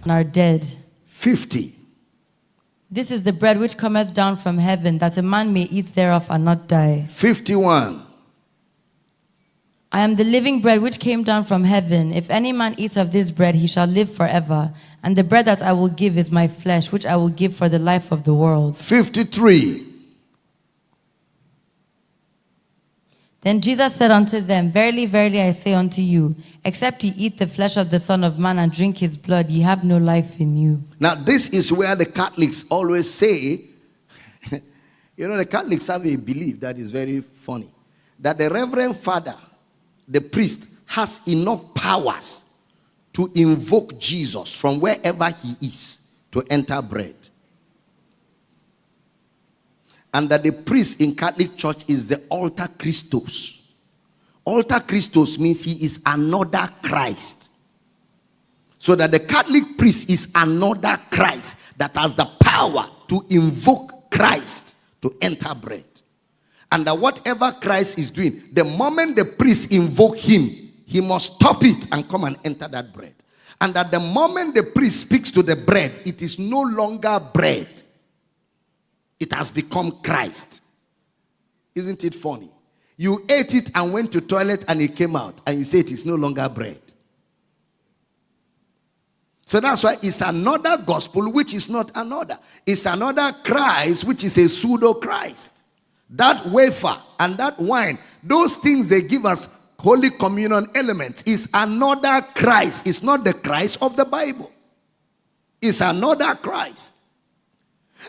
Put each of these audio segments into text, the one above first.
are dead. 50. This is the bread which cometh down from heaven, that a man may eat thereof and not die. 51. I am the living bread which came down from heaven. If any man eat of this bread, he shall live forever. And the bread that I will give is my flesh, which I will give for the life of the world. 53. Then Jesus said unto them, Verily, verily, I say unto you, except ye eat the flesh of the Son of Man and drink his blood, ye have no life in you. Now, this is where the Catholics always say, the Catholics have a belief that is very funny, that the Reverend Father, the priest, has enough powers to invoke Jesus from wherever he is to enter bread. And that the priest in Catholic Church is the alter Christos. Alter Christos means he is another Christ. So that the Catholic priest is another Christ that has the power to invoke Christ to enter bread. And that whatever Christ is doing, the moment the priest invoke him, he must stop it and come and enter that bread. And that the moment the priest speaks to the bread, it is no longer bread. It has become Christ. Isn't it funny? You ate it and went to toilet and it came out. And you say it is no longer bread. So that's why it's another gospel which is not another. It's another Christ which is a pseudo-Christ. That wafer and that wine, those things they give us Holy Communion elements, is another Christ. It's not the Christ of the Bible. It's another Christ.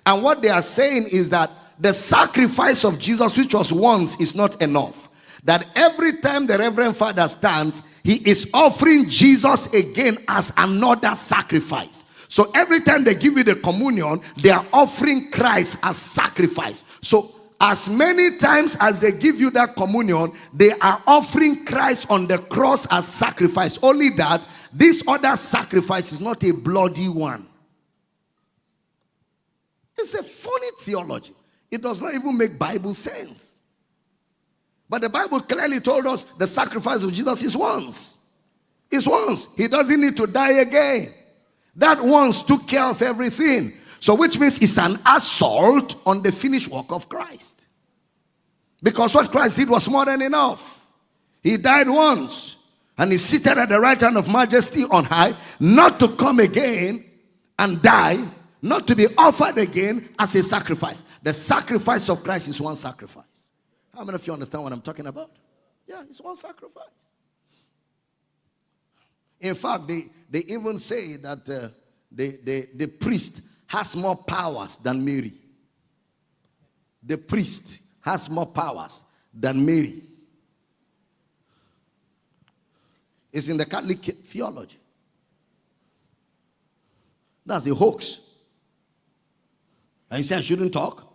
And what they are saying is that the sacrifice of Jesus, which was once, is not enough. That every time the Reverend Father stands, he is offering Jesus again as another sacrifice. So every time they give you the communion, they are offering Christ as sacrifice. So as many times as they give you that communion, they are offering Christ on the cross as sacrifice. Only that this other sacrifice is not a bloody one. It's a funny theology. It does not even make Bible sense. But the Bible clearly told us the sacrifice of Jesus is once. It's once. He doesn't need to die again. That once took care of everything. So which means it's an assault on the finished work of Christ. Because what Christ did was more than enough. He died once. And he's seated at the right hand of majesty on high. Not to come again and die. Not to be offered again as a sacrifice. The sacrifice of Christ is one sacrifice. How many of you understand what I'm talking about? Yeah, it's one sacrifice. In fact, they even say that the priest has more powers than Mary. The priest has more powers than Mary. It's in the Catholic Theology. That's a hoax. And you say I shouldn't talk?